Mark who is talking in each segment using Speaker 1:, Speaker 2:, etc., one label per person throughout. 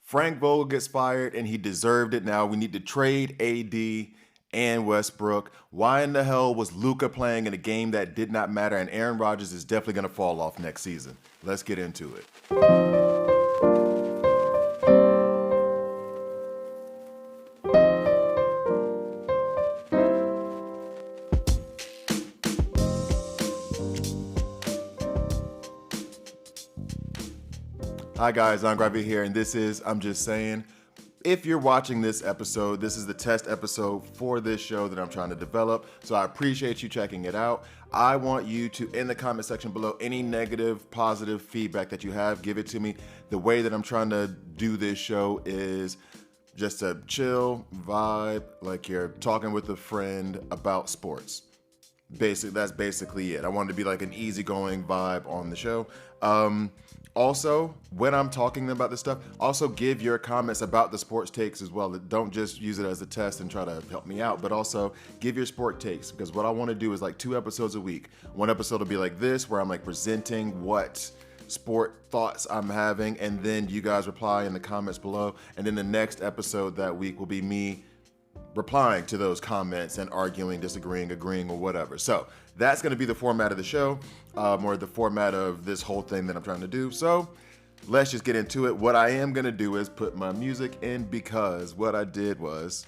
Speaker 1: Frank Vogel gets fired, and he deserved it. Now we need to trade AD and Westbrook. Why in the hell was Luka playing in a game that did not matter? And Aaron Rodgers is definitely going to fall off next season. Let's get into it. Hi guys, I'm Gravy here, and this is I'm Just Saying. If you're watching this episode, this is the test episode for this show that I'm trying to develop, so I appreciate you checking it out. I want you to, in the comment section below, any negative, positive feedback that you have, give it to me. The way that I'm trying to do this show is just a chill vibe, like you're talking with a friend about sports. That's basically it. I wanted to be like an easygoing vibe on the show. Also, when I'm talking about this stuff, also give your comments about the sports takes as well. Don't just use it as a test and try to help me out, but also give your sport takes, because what I want to do is like 2 episodes a week. One episode will be like this, where I'm like presenting what sport thoughts I'm having, and then you guys reply in the comments below. And then the next episode that week will be me replying to those comments and arguing, disagreeing, agreeing, or whatever. So that's going to be the format of the show, or the format of this whole thing that I'm trying to do. So let's just get into it. What I am going to do is put my music in, because what I did was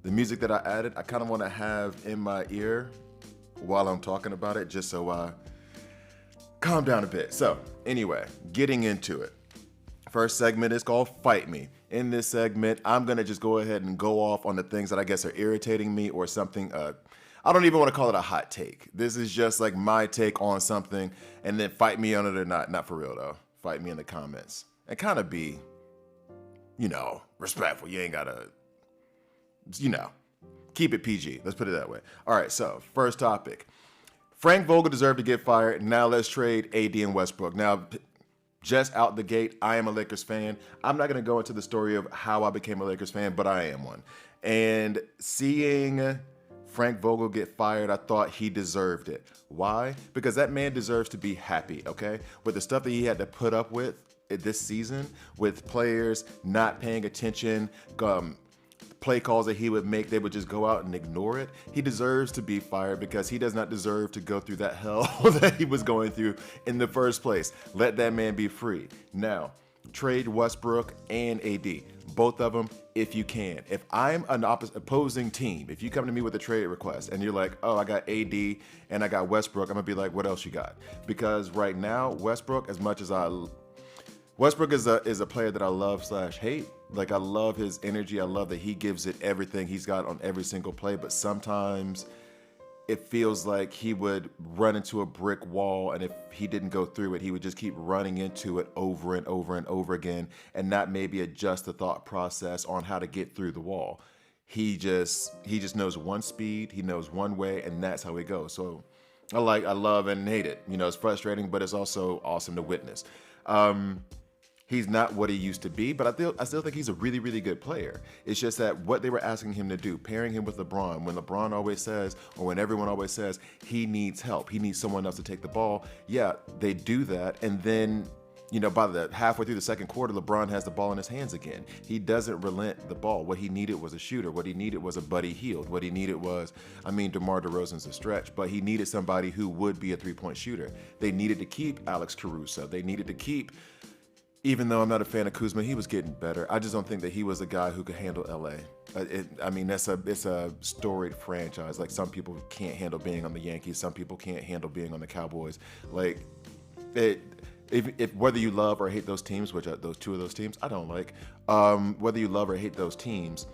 Speaker 1: the music that I added, I kind of want to have in my ear while I'm talking about it, just so I calm down a bit. So anyway, getting into it. First segment is called Fight Me. In this segment, I'm going to just go ahead and go off on the things that I guess are irritating me, or something. I don't even want to call it a hot take. This is just like my take on something, and then fight me on it or not. Not for real, though. Fight me in the comments. And kind of be, respectful. You ain't got to, keep it PG. Let's put it that way. All right, so first topic. Frank Vogel deserved to get fired. Now let's trade AD and Westbrook. Now, just out the gate, I am a Lakers fan. I'm not going to go into the story of how I became a Lakers fan, but I am one. And seeing Frank Vogel get fired, I thought he deserved it. Why? Because that man deserves to be happy, okay? With the stuff that he had to put up with this season, with players not paying attention, play calls that he would make, they would just go out and ignore it. He deserves to be fired, because he does not deserve to go through that hell that he was going through in the first place. Let that man be free. Now, trade Westbrook and AD. Both of them, if you can. If I'm an opposing team, if you come to me with a trade request and you're like, oh, I got AD and I got Westbrook, I'm going to be like, what else you got? Because right now, Westbrook, as much as Westbrook is a player that I love/hate. Like, I love his energy. I love that he gives it everything he's got on every single play. But sometimes it feels like he would run into a brick wall, and if he didn't go through it, he would just keep running into it over and over and over again, and not maybe adjust the thought process on how to get through the wall. He just knows one speed. He knows one way, and that's how he goes. So I love and hate it. It's frustrating, but it's also awesome to witness. He's not what he used to be, but I still think he's a really, really good player. It's just that what they were asking him to do, pairing him with LeBron, when LeBron always says, or when everyone always says, he needs help, he needs someone else to take the ball. Yeah, they do that, and then, by the halfway through the second quarter, LeBron has the ball in his hands again. He doesn't relent the ball. What he needed was a shooter. What he needed was a Buddy Hield. What he needed was, DeMar DeRozan's a stretch, but he needed somebody who would be a three-point shooter. They needed to keep Alex Caruso. They needed to keep, even though I'm not a fan of Kuzma, he was getting better. I just don't think that he was a guy who could handle LA. It's a storied franchise. Like, some people can't handle being on the Yankees. Some people can't handle being on the Cowboys. Like, if whether you love or hate those teams, which are those two of those teams, I don't like. Whether you love or hate those teams,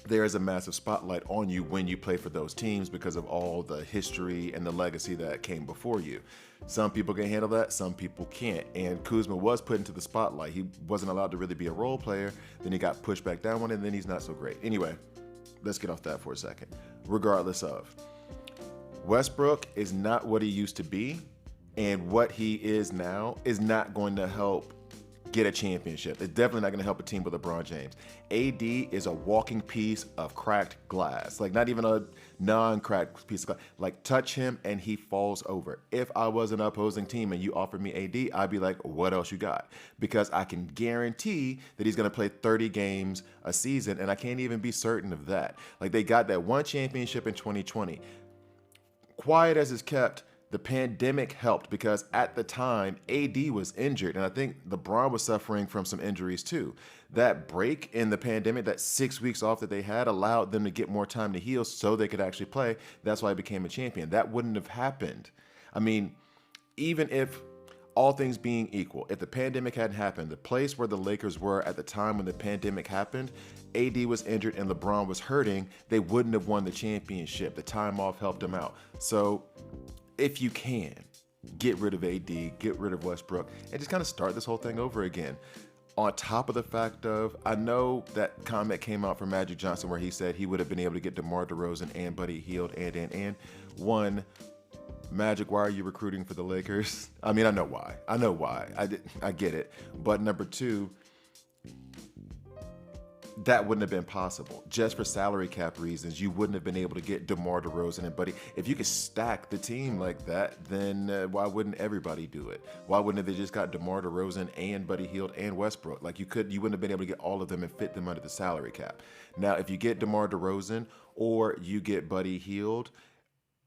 Speaker 1: there is a massive spotlight on you when you play for those teams, because of all the history and the legacy that came before you. Some people can handle that, some people can't. And Kuzma was put into the spotlight. He wasn't allowed to really be a role player. Then he got pushed back down one, and then he's not so great. Anyway, let's get off that for a second. Regardless of, Westbrook is not what he used to be, and what he is now is not going to help get a championship. It's definitely not going to help a team with LeBron James. AD is a walking piece of cracked glass. Like, not even a non-cracked piece of glass. Like, touch him and he falls over. If I was an opposing team and you offered me AD, I'd be like, what else you got? Because I can guarantee that he's going to play 30 games a season, and I can't even be certain of that. Like, they got that one championship in 2020. Quiet as it's kept, the pandemic helped because at the time, AD was injured, and I think LeBron was suffering from some injuries too. That break in the pandemic, that 6 weeks off that they had, allowed them to get more time to heal so they could actually play. That's why he became a champion. That wouldn't have happened. I mean, even if all things being equal, if the pandemic hadn't happened, the place where the Lakers were at the time when the pandemic happened, AD was injured and LeBron was hurting, they wouldn't have won the championship. The time off helped them out. So if you can, get rid of AD, get rid of Westbrook, and just kind of start this whole thing over again. On top of the fact of, I know that comment came out from Magic Johnson where he said he would have been able to get DeMar DeRozan and Buddy Hield and. One, Magic, why are you recruiting for the Lakers? I mean, I know why. I get it. But number two, that wouldn't have been possible. Just for salary cap reasons, you wouldn't have been able to get DeMar DeRozan and Buddy. If you could stack the team like that, then why wouldn't everybody do it? Why wouldn't they just got DeMar DeRozan and Buddy Hield and Westbrook? Like you wouldn't have been able to get all of them and fit them under the salary cap. Now, if you get DeMar DeRozan or you get Buddy Hield,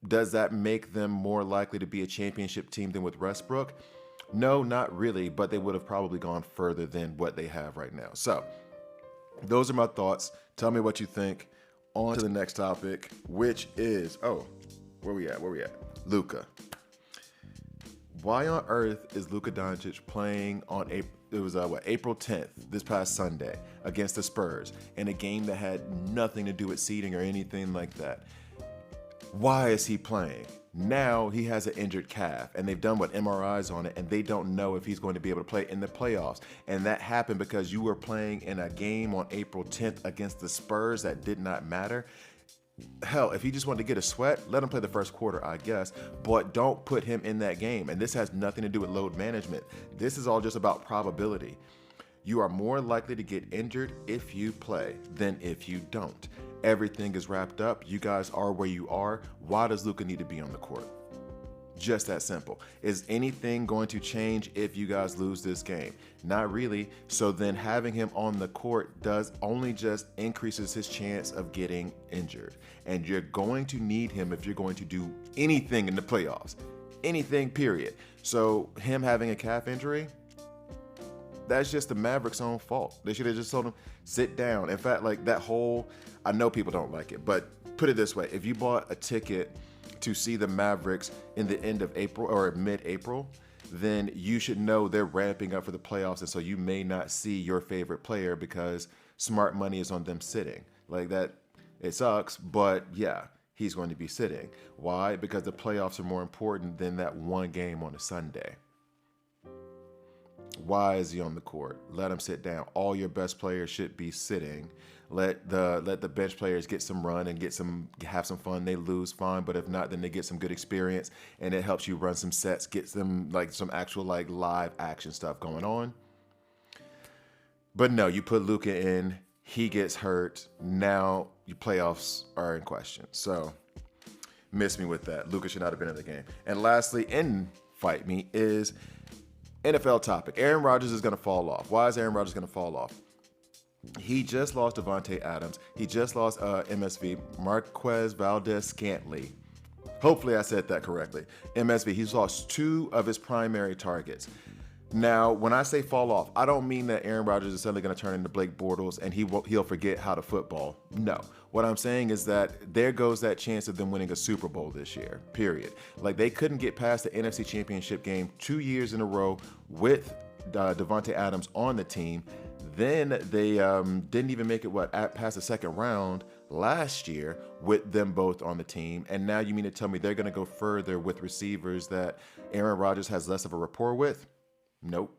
Speaker 1: does that make them more likely to be a championship team than with Westbrook? No, not really, but they would have probably gone further than what they have right now. So those are my thoughts. Tell me what you think. On to the next topic, which is, where we at? Luka. Why on earth is Luka Doncic playing on April 10th, this past Sunday, against the Spurs, in a game that had nothing to do with seeding or anything like that? Why is he playing? Now he has an injured calf, and they've done MRIs on it, and they don't know if he's going to be able to play in the playoffs. And that happened because you were playing in a game on April 10th against the Spurs that did not matter. Hell, if he just wanted to get a sweat, let him play the first quarter, I guess, but don't put him in that game. And this has nothing to do with load management. This is all just about probability. You are more likely to get injured if you play than if you don't. Everything is wrapped up. You guys are where you are. Why does Luka need to be on the court? Just that simple. Is anything going to change if you guys lose this game? Not really. So then having him on the court does only just increases his chance of getting injured. And you're going to need him if you're going to do anything in the playoffs. Anything, period. So him having a calf injury, that's just the Mavericks' own fault. They should have just told him, sit down. In fact, like that whole, I know people don't like it, but put it this way. If you bought a ticket to see the Mavericks in the end of April or mid-April, then you should know they're ramping up for the playoffs. And so you may not see your favorite player because smart money is on them sitting. Like that, it sucks, but yeah, he's going to be sitting. Why? Because the playoffs are more important than that one game on a Sunday. Why is he on the court? Let him sit down. All your best players should be sitting. Let the bench players get some run and have some fun. They lose, fine, but if not, then they get some good experience, and it helps you run some sets, get some actual live action stuff going on. But no, you put Luka in, he gets hurt. Now your playoffs are in question. So miss me with that. Luka should not have been in the game. And lastly, in Fight Me is NFL topic. Aaron Rodgers is going to fall off. Why is Aaron Rodgers going to fall off? He just lost Devontae Adams. He just lost MSV, Marquez Valdez-Scantling. Hopefully I said that correctly. MSV, he's lost two of his primary targets. Now, when I say fall off, I don't mean that Aaron Rodgers is suddenly going to turn into Blake Bortles and he'll forget how to football. No. What I'm saying is that there goes that chance of them winning a Super Bowl this year, period. Like, they couldn't get past the NFC Championship game 2 years in a row with Devontae Adams on the team. Then they didn't even make it past the second round last year with them both on the team. And now you mean to tell me they're going to go further with receivers that Aaron Rodgers has less of a rapport with? Nope.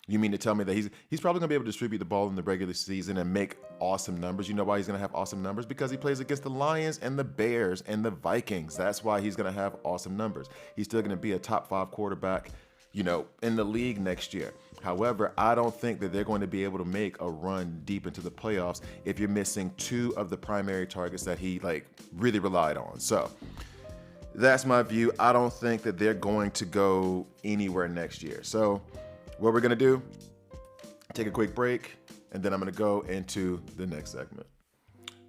Speaker 1: You mean to tell me that he's probably going to be able to distribute the ball in the regular season and make awesome numbers? You know why he's going to have awesome numbers? Because he plays against the Lions and the Bears and the Vikings. That's why he's going to have awesome numbers. He's still going to be a top 5 quarterback in the league next year. However, I don't think that they're going to be able to make a run deep into the playoffs if you're missing two of the primary targets that he really relied on. So that's my view. I don't think that they're going to go anywhere next year. So what we're going to do, take a quick break, and then I'm going to go into the next segment.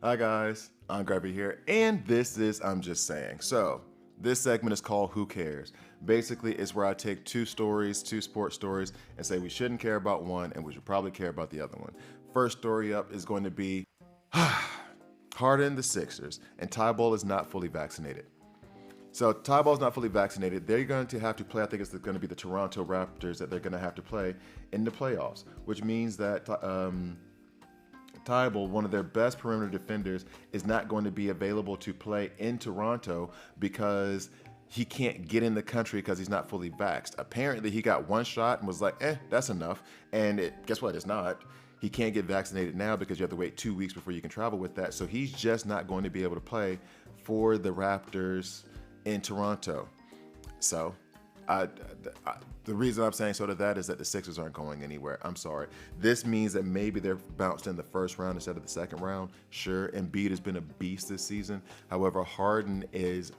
Speaker 1: Hi guys, I'm Gravy here, and this is I'm Just Saying. So this segment is called Who Cares? Basically, it's where I take two sports stories, and say we shouldn't care about one and we should probably care about the other one. First story up is going to be Harden, the Sixers, and Tybalt is not fully vaccinated. So Tybalt's not fully vaccinated. They're going to have to play, I think it's going to be the Toronto Raptors that they're going to have to play in the playoffs, which means that Tybalt, one of their best perimeter defenders, is not going to be available to play in Toronto because he can't get in the country because he's not fully vaxxed. Apparently, he got one shot and was like, that's enough. And guess what? It's not. He can't get vaccinated now because you have to wait 2 weeks before you can travel with that. So he's just not going to be able to play for the Raptors in Toronto. So the reason I'm saying so to that is that the Sixers aren't going anywhere. I'm sorry. This means that maybe they're bounced in the first round instead of the second round. Sure, Embiid has been a beast this season. However, Harden is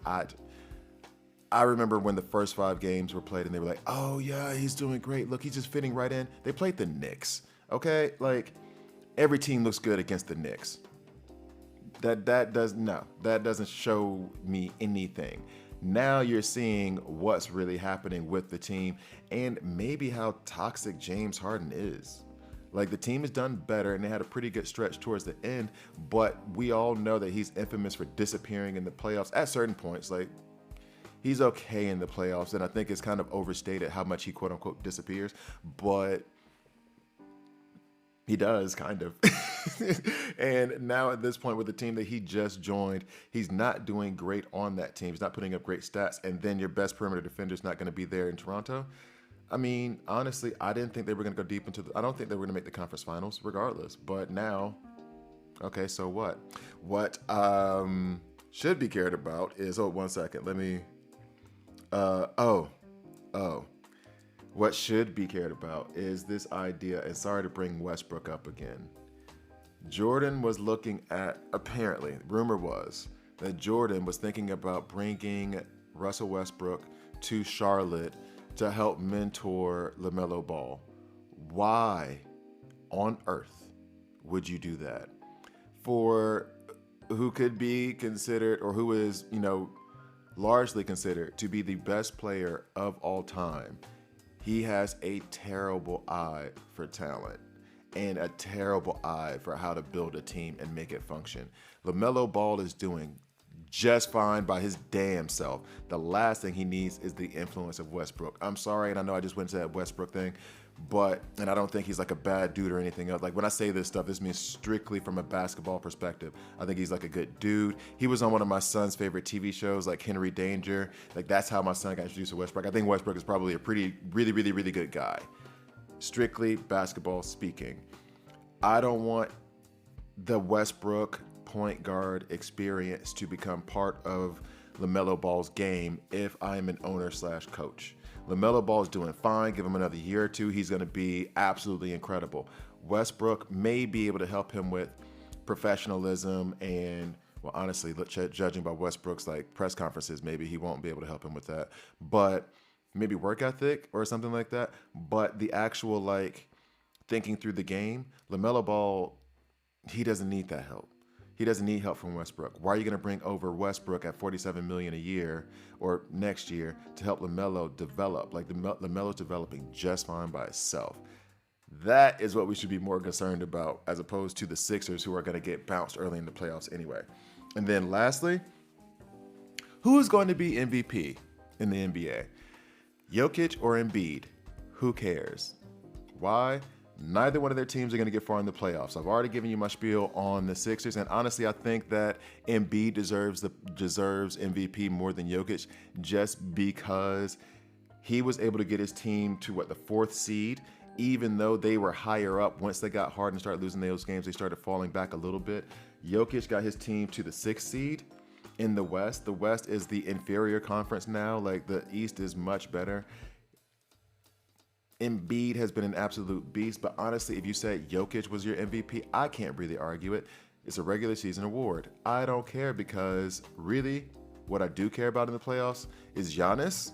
Speaker 1: I remember when the first 5 games were played and they were like, oh yeah, he's doing great. Look, he's just fitting right in. They played the Knicks. Okay? Every team looks good against the Knicks. That doesn't show me anything. Now you're seeing what's really happening with the team and maybe how toxic James Harden is. The team has done better and they had a pretty good stretch towards the end, but we all know that he's infamous for disappearing in the playoffs at certain points. He's okay in the playoffs, and I think it's kind of overstated how much he quote unquote disappears, but he does, kind of. And now at this point with the team that he just joined, he's not doing great on that team. He's not putting up great stats. And then your best perimeter defender is not going to be there in Toronto. I mean, honestly, I didn't think they were going to go deep into I don't think they were going to make the conference finals regardless. But now, okay, so what? What should be cared about is, one second. Let me, what should be cared about is this idea, and sorry to bring Westbrook up again. Jordan was looking at, apparently, rumor was that Jordan was thinking about bringing Russell Westbrook to Charlotte to help mentor LaMelo Ball. Why on earth would you do that? For who could be considered, or who is, largely considered to be the best player of all time. He has a terrible eye for talent and a terrible eye for how to build a team and make it function. LaMelo Ball is doing just fine by his damn self. The last thing he needs is the influence of Westbrook. I'm sorry, and I know I just went to that Westbrook thing, and I don't think he's a bad dude or anything else. When I say this stuff, this means strictly from a basketball perspective. I think he's a good dude. He was on one of my son's favorite TV shows, like Henry Danger. That's how my son got introduced to Westbrook. I think Westbrook is probably a really good guy. Strictly basketball speaking. I don't want the Westbrook point guard experience to become part of LaMelo Ball's game if I'm an owner/coach. LaMelo Ball is doing fine. Give him another year or two. He's going to be absolutely incredible. Westbrook may be able to help him with professionalism and, well, honestly, judging by Westbrook's press conferences, maybe he won't be able to help him with that. But maybe work ethic or something like that. But the actual thinking through the game, LaMelo Ball, he doesn't need that help. He doesn't need help from Westbrook. Why are you going to bring over Westbrook at $47 million a year or next year to help LaMelo develop? LaMelo's developing just fine by itself. That is what we should be more concerned about, as opposed to the Sixers, who are going to get bounced early in the playoffs anyway. And then lastly, who is going to be MVP in the NBA? Jokic or Embiid? Who cares? Why? Neither one of their teams are going to get far in the playoffs. I've already given you my spiel on the Sixers, and honestly, I think that Embiid deserves MVP more than Jokic, just because he was able to get his team to the 4th seed, even though they were higher up. Once they got hard and started losing those games, they started falling back a little bit. Jokic got his team to the 6th seed in the West. The West is the inferior conference now. The East is much better. Embiid has been an absolute beast, but honestly, if you said Jokic was your MVP, I can't really argue it. It's a regular season award. I don't care because really, what I do care about in the playoffs is Giannis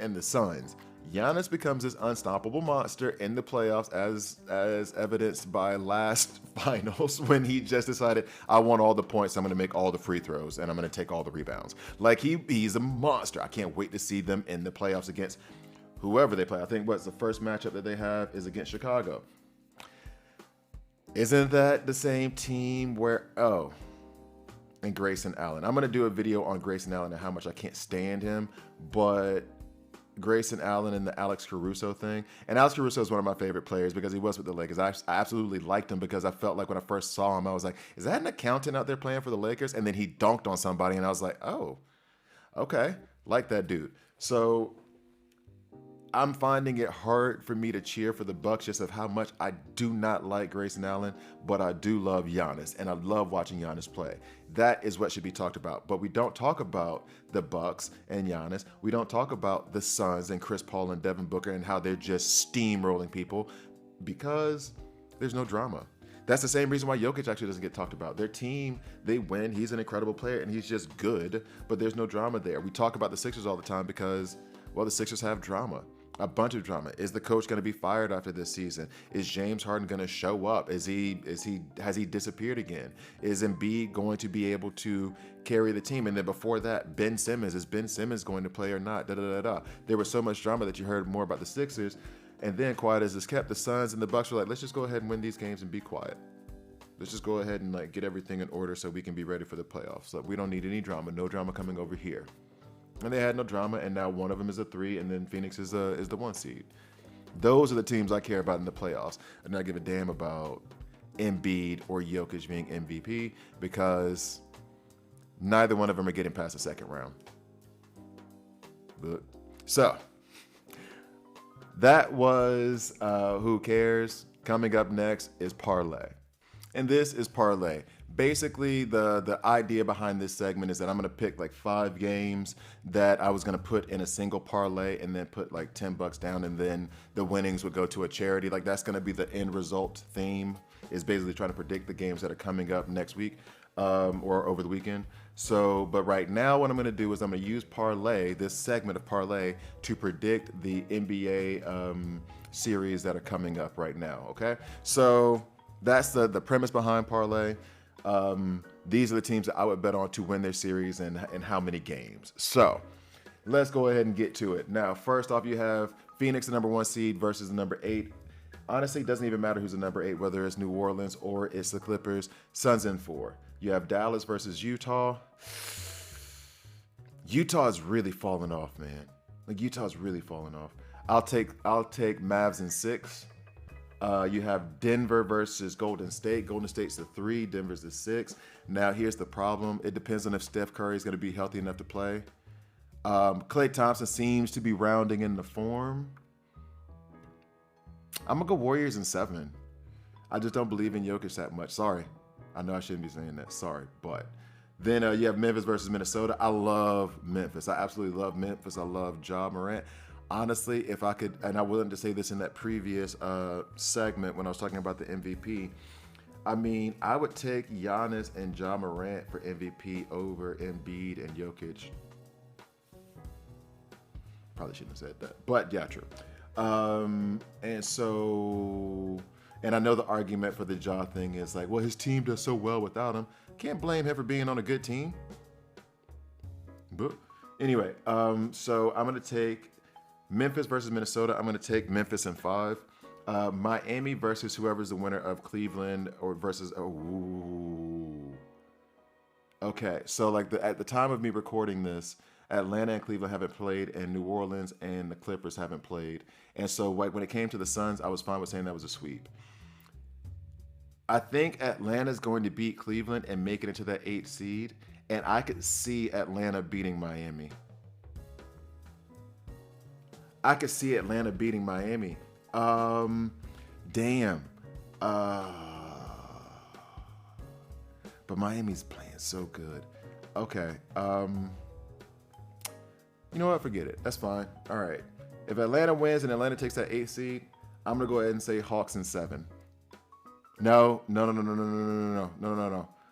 Speaker 1: and the Suns. Giannis becomes this unstoppable monster in the playoffs, as evidenced by last finals when he just decided, I want all the points, I'm going to make all the free throws, and I'm going to take all the rebounds. Like he's a monster. I can't wait to see them in the playoffs against whoever they play. I think what's the first matchup that they have is against Chicago. Isn't that the same team where, and Grayson Allen. I'm going to do a video on Grayson Allen and how much I can't stand him, but Grayson Allen and the Alex Caruso thing. And Alex Caruso is one of my favorite players because he was with the Lakers. I absolutely liked him because I felt like when I first saw him, I was like, is that an accountant out there playing for the Lakers? And then he dunked on somebody and I was like, oh, okay, like that dude. So I'm finding it hard for me to cheer for the Bucks just of how much I do not like Grayson Allen, but I do love Giannis, and I love watching Giannis play. That is what should be talked about. But we don't talk about the Bucks and Giannis. We don't talk about the Suns and Chris Paul and Devin Booker and how they're just steamrolling people because there's no drama. That's the same reason why Jokic actually doesn't get talked about. Their team, they win. He's an incredible player, and he's just good, but there's no drama there. We talk about the Sixers all the time because, well, the Sixers have drama. A bunch of drama. Is the coach going to be fired after this season? Is James Harden going to show up? Has he disappeared again? Is Embiid going to be able to carry the team? And then before that, Ben Simmons. Is Ben Simmons going to play or not? There was so much drama that you heard more about the Sixers. And then, quiet as it's kept, the Suns and the Bucks were like, let's just go ahead and win these games and be quiet. Let's just go ahead and get everything in order so we can be ready for the playoffs. So we don't need any drama. No drama coming over here. And they had no drama, and now one of them is a 3, and then Phoenix is the 1 seed. Those are the teams I care about in the playoffs. I do not give a damn about Embiid or Jokic being MVP because neither one of them are getting past the second round. But, so, that was Who Cares? Coming up next is Parlay. And this is Parlay. Basically, the idea behind this segment is that I'm going to pick 5 games that I was going to put in a single parlay and then put $10 down, and then the winnings would go to a charity. That's going to be the end result theme, is basically trying to predict the games that are coming up next week or over the weekend. So, but right now what I'm going to do is I'm going to use Parlay, this segment of Parlay, to predict the NBA series that are coming up right now, okay? So that's the premise behind Parlay. These are the teams that I would bet on to win their series and how many games. So let's go ahead and get to it. Now, first off, you have Phoenix, the number 1 seed, versus the number 8. Honestly, it doesn't even matter who's the number 8, whether it's New Orleans or it's the Clippers. Suns in 4. You have Dallas versus Utah. Utah's really falling off, man. Utah's really falling off. I'll take Mavs in 6. You have Denver versus Golden State. Golden State's the 3, Denver's the 6. Now, here's the problem. It depends on if Steph Curry is going to be healthy enough to play. Klay Thompson seems to be rounding in the form. I'm going to go Warriors in 7. I just don't believe in Jokic that much. Sorry. I know I shouldn't be saying that. Sorry. But then you have Memphis versus Minnesota. I love Memphis. I absolutely love Memphis. I love Ja Morant. Honestly, if I could, and I wanted to say this in that previous segment when I was talking about the MVP, I mean, I would take Giannis and Ja Morant for MVP over Embiid and Jokic. Probably shouldn't have said that, but yeah, true. And I know the argument for the Ja thing is well, his team does so well without him. Can't blame him for being on a good team. But anyway, so I'm going to take Memphis versus Minnesota. I'm going to take Memphis in 5. Miami versus whoever's the winner of Cleveland or versus. Okay, so at the time of me recording this, Atlanta and Cleveland haven't played, and New Orleans and the Clippers haven't played. And so when it came to the Suns, I was fine with saying that was a sweep. I think Atlanta's going to beat Cleveland and make it into that 8th seed, and I could see Atlanta beating Miami. I could see Atlanta beating Miami. Damn. But Miami's playing so good. Okay. You know what? Forget it. That's fine. All right. If Atlanta wins and Atlanta takes that 8th seed, I'm gonna go ahead and say Hawks in 7. No.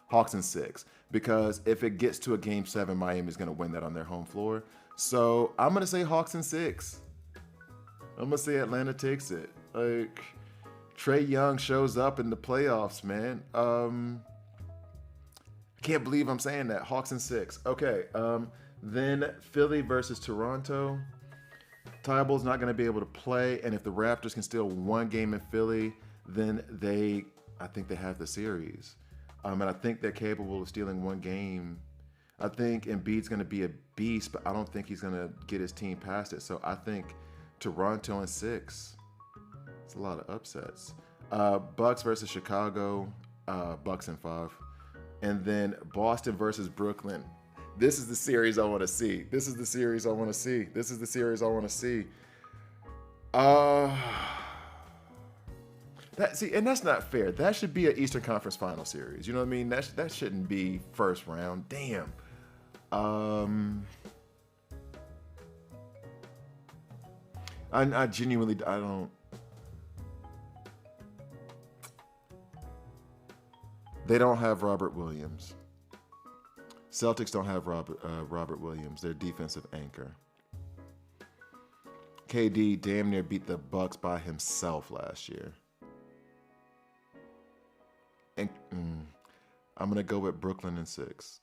Speaker 1: Hawks in 6. Because if it gets to a game 7, Miami's gonna win that on their home floor. So I'm gonna say Hawks in 6. I'm gonna say Atlanta takes it. Like, Trae Young shows up in the playoffs, man. I can't believe I'm saying that. Hawks in 6. Okay. Then Philly versus Toronto. Tybull's not going to be able to play, and if the Raptors can steal one game in Philly, then I think they have the series. And I think they're capable of stealing one game. I think Embiid's going to be a beast, but I don't think he's going to get his team past it. So I think Toronto in 6. It's a lot of upsets. Bucks versus Chicago. Bucks in 5. And then Boston versus Brooklyn. This is the series I want to see. This is the series I want to see. This is the series I want to see. And that's not fair. That should be an Eastern Conference Final series. You know what I mean? That shouldn't be first round. Damn. I genuinely don't. They don't have Robert Williams. Celtics don't have Robert Williams, their defensive anchor. KD damn near beat the Bucks by himself last year. And I'm going to go with Brooklyn in 6.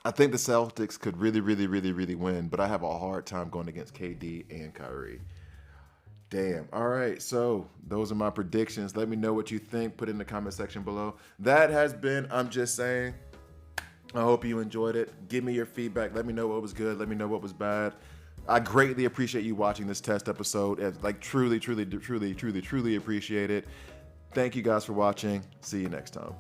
Speaker 1: I think the Celtics could really win, but I have a hard time going against KD and Kyrie. Damn. All right. So those are my predictions. Let me know what you think. Put it in the comment section below. That has been I'm Just Saying. I hope you enjoyed it. Give me your feedback. Let me know what was good. Let me know what was bad. I greatly appreciate you watching this test episode. Like truly appreciate it. Thank you guys for watching. See you next time.